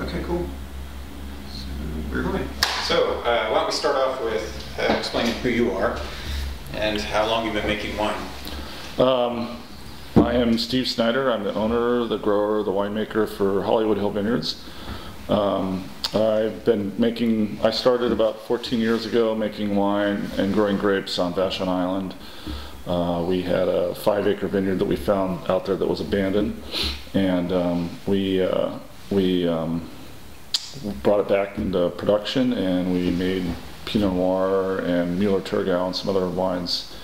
Okay, cool. So we're going. So why don't we start off with explaining who you are and how long you've been making wine. I am Steve Synder. I'm the owner, the grower, the winemaker for Hollywood Hill Vineyards. I started about 14 years ago making wine and growing grapes on Vashon Island. We had a 5-acre vineyard that we found out there that was abandoned, and we brought it back into production, and we made Pinot Noir and Mueller-Thurgau and some other wines.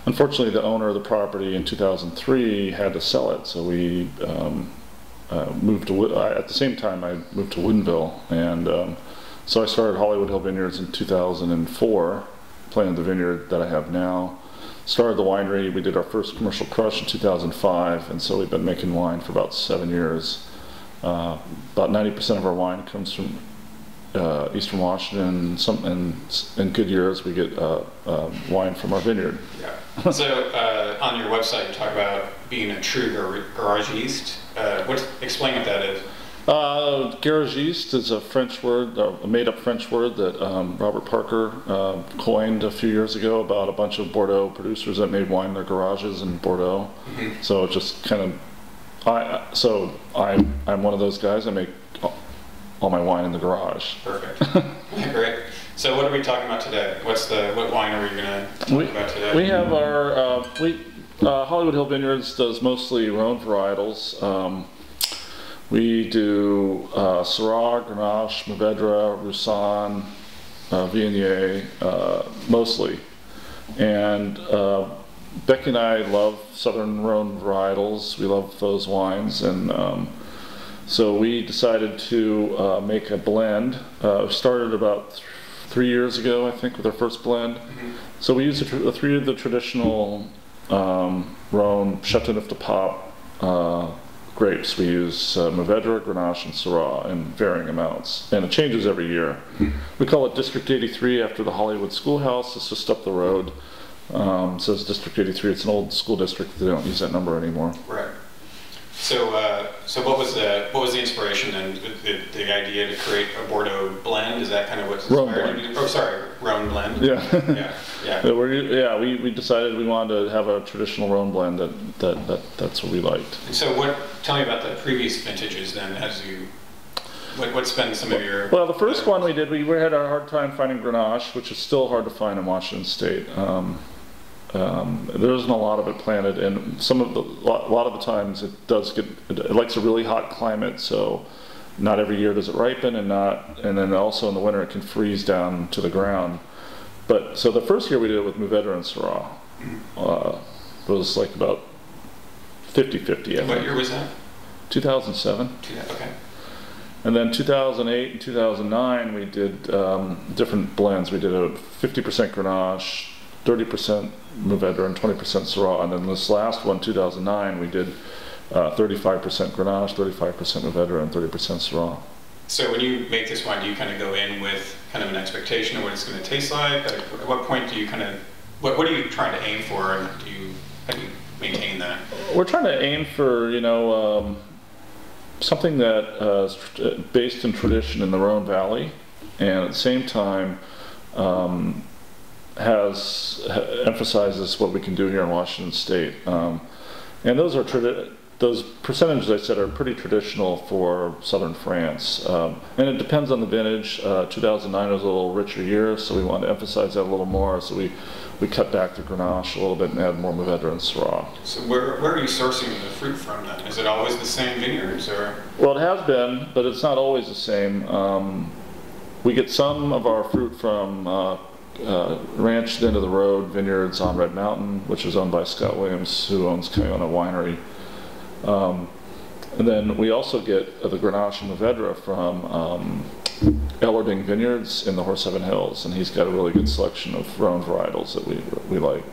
Unfortunately, the owner of the property in 2003 had to sell it, so we moved to, at the same time I moved to Woodinville, and so I started Hollywood Hill Vineyards in 2004, planted the vineyard that I have now, started the winery. We did our first commercial crush in 2005, and so we've been making wine for about 7 years. About 90% of our wine comes from Eastern Washington. In good years we get wine from our vineyard. Yeah. So on your website you talk about being a true garagiste. Explain what that is. Garagiste is a French word, a made-up French word that Robert Parker coined a few years ago about a bunch of Bordeaux producers that made wine in their garages in Bordeaux. Mm-hmm. So it just kind of, I'm one of those guys. I make all my wine in the garage. Perfect. Great. So what are we talking about today? What wine are we going to talk about today? We have our Hollywood Hill Vineyards does mostly Rhone varietals. We do Syrah, Grenache, Mourvedre, Roussanne, Viognier, mostly. And Becky and I love Southern Rhone varietals. We love those wines, and so we decided to make a blend. Started about 3 years ago, I think, with our first blend. Mm-hmm. So we used three of the traditional Rhone Chateauneuf de Pape grapes. We use Mourvedre, Grenache, and Syrah in varying amounts, and it changes every year. We call it District 83 after the Hollywood Schoolhouse. It's just up the road. It says District 83. It's an old school district. They don't use that number anymore. Right. So, what was the inspiration and the idea to create a Bordeaux blend? Is that kind of what's inspired you? Oh, sorry, Rhone blend. Yeah. Yeah. We decided we wanted to have a traditional Rhone blend. That's what we liked. And so, tell me about the previous vintages then. What's been some of your? Well, the first one we did, we had a hard time finding Grenache, which is still hard to find in Washington State. There isn't a lot of it planted, and a lot of the times it likes a really hot climate, so not every year does it ripen, and then also in the winter it can freeze down to the ground. But so the first year we did it with Mourvedre and Syrah. It was like about 50-50. What year was that? 2007. Okay. And then 2008 and 2009 we did different blends. We did a 50% Grenache, 30% Mourvedre, and 20% Syrah. And then this last one, 2009, we did 35% Grenache, 35% Mourvedre, and 30% Syrah. So when you make this wine, do you kind of go in with kind of an expectation of what it's going to taste like? At what point do you kind of, what are you trying to aim for, and how do you maintain that? We're trying to aim for, something that is based in tradition in the Rhone Valley, and at the same time emphasizes what we can do here in Washington State. And those percentages I said are pretty traditional for southern France. And it depends on the vintage. 2009 was a little richer year, so we wanted to emphasize that a little more. So we cut back the Grenache a little bit and add more Mourvedre and Syrah. So where are you sourcing the fruit from then? Is it always the same vineyards, or? Well, it has been, but it's not always the same. We get some of our fruit from Ranch End of the Road Vineyards on Red Mountain, which is owned by Scott Williams, who owns Kiona Winery. And then we also get the Grenache and Mourvedre from Ellarding Vineyards in the Horseheaven Hills, and he's got a really good selection of Rhone varietals that we like.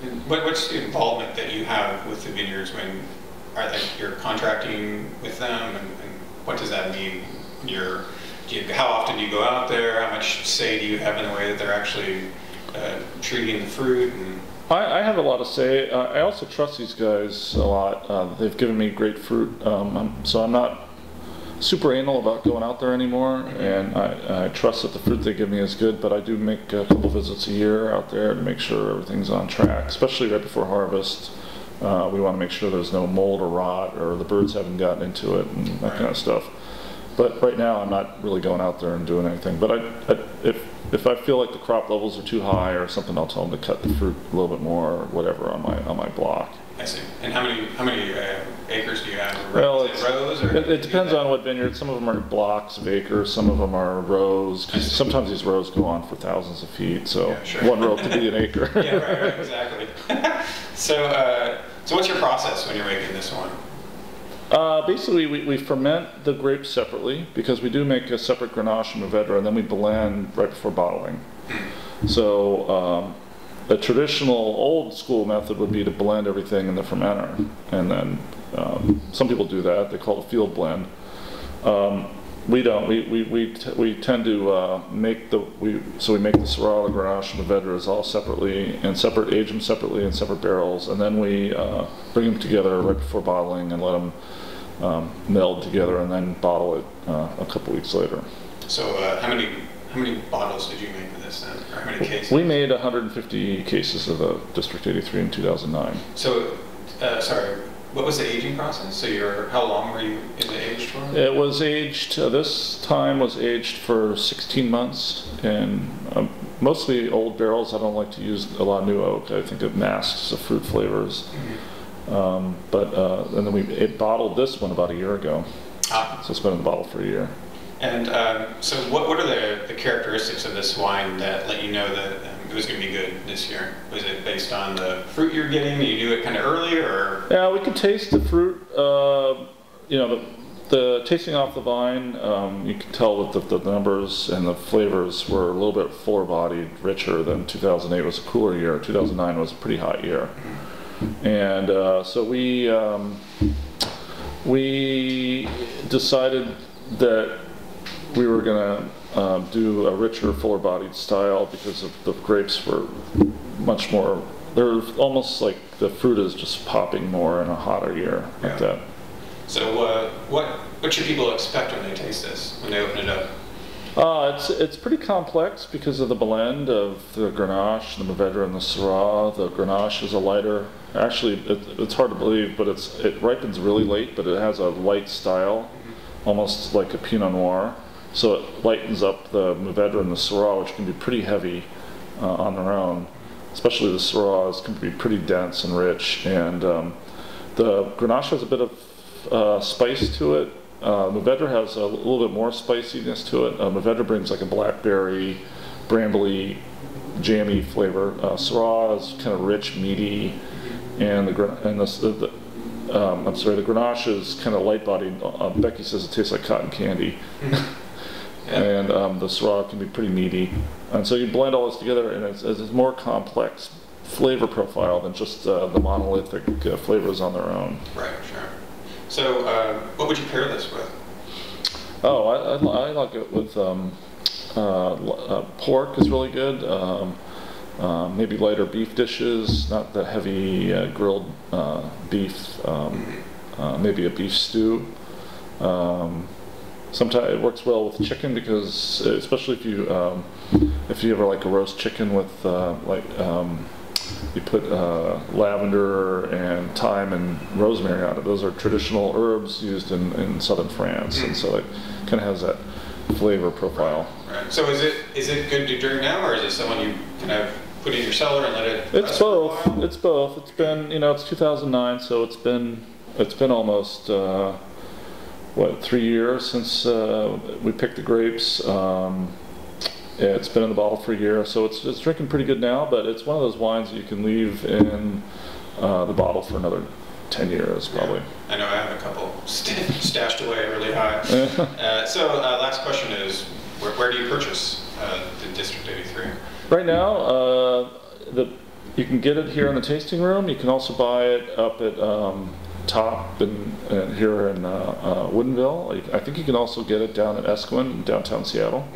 And what's the involvement that you have with the vineyards when you're contracting with them, and what does that mean? How often do you go out there? How much say do you have in the way that they're actually treating the fruit? And I have a lot of say. I also trust these guys a lot. They've given me great fruit, so super anal about going out there anymore, and I trust that the fruit they give me is good, but I do make a couple visits a year out there to make sure everything's on track, especially right before harvest. We want to make sure there's no mold or rot or the birds haven't gotten into it and that kind of stuff. But right now I'm not really going out there and doing anything. But if I feel like the crop levels are too high or something, I'll tell them to cut the fruit a little bit more or whatever on my block. I see. And how many acres do you have? Well, is it rows? Or it depends on what vineyard. Some of them are blocks of acres. Some of them are rows. Sometimes these rows go on for thousands of feet. So yeah, sure. one row could be an acre. Yeah, right, exactly. So what's your process when you're making this one? Basically, we ferment the grapes separately because we do make a separate Grenache and Mourvedre, and then we blend right before bottling. So a traditional old school method would be to blend everything in the fermenter, and then some people do that. They call it a field blend. We don't. We tend to make the so we make the Syrah, the Grenache, and the Mourvedres all separately and age them separately in separate barrels, and then we bring them together right before bottling and let them meld together, and then bottle it a couple weeks later. So how many bottles did you make of this then, or how many cases? We made 150 cases of the District 83 in 2009. So sorry. What was the aging process? So how long were you in the aged for? It was aged, this time was aged for 16 months, and mostly old barrels. I don't like to use a lot of new oak. I think it masks the fruit flavors. And then we bottled this one about a year ago. So it's been in the bottle for a year. And so what are the characteristics of this wine that let you know that it was going to be good this year? Was it based on the fruit you're getting? You do it kind of early, or? Yeah, we could taste the fruit. The tasting off the vine, you can tell that the numbers and the flavors were a little bit fuller-bodied, richer than 2008 was a cooler year. 2009 was a pretty hot year. And so we decided that we were going to do a richer, fuller-bodied style because the grapes were much more. They're almost like the fruit is just popping more in a hotter year like that. So what should people expect when they taste this, when they open it up? It's pretty complex because of the blend of the Grenache, the Mourvedre, and the Syrah. The Grenache is a lighter. Actually, it's hard to believe, but it ripens really late, but it has a light style, almost like a Pinot Noir. So it lightens up the Mourvedre and the Syrah, which can be pretty heavy on their own. Especially the Syrahs can be pretty dense and rich. And the Grenache has a bit of spice to it. Mourvedre has a little bit more spiciness to it. Mourvedre brings like a blackberry, brambly, jammy flavor. Syrah is kind of rich, meaty, and the Grenache is kind of light-bodied. Becky says it tastes like cotton candy. And the Syrah can be pretty meaty. And so you blend all this together, and it's a more complex flavor profile than just the monolithic flavors on their own. Right, sure. So what would you pair this with? Oh, I like it with pork is really good. Maybe lighter beef dishes, not the heavy grilled beef. Maybe a beef stew. Sometimes it works well with chicken because, especially if you ever like a roast chicken with you put lavender and thyme and rosemary on it. Those are traditional herbs used in southern France, and so it kind of has that flavor profile. Right. So is it good to drink now, or is it someone you kind of put in your cellar and let it? It's both. It's both. It's been it's 2009, so it's been almost 3 years since we picked the grapes. It's been in the bottle for a year, so it's drinking pretty good now, but it's one of those wines that you can leave in the bottle for another 10 years, probably. Yeah. I know I have a couple stashed away really high. So last question is, where do you purchase the District 83? Right now, you can get it here in the tasting room. You can also buy it up at Top here in Woodinville. I think you can also get it down at Esquin in downtown Seattle.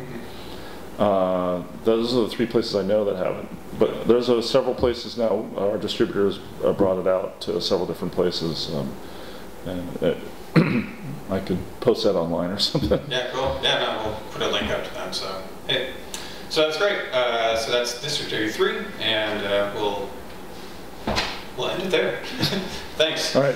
Those are the 3 places I know that have it. But there's several places now. Our distributors brought it out to several different places. I could post that online or something. Yeah, cool. Yeah, no, we'll put a link up to them. So, hey, so that's great. So that's District 33, and we'll end it there. Thanks. All right.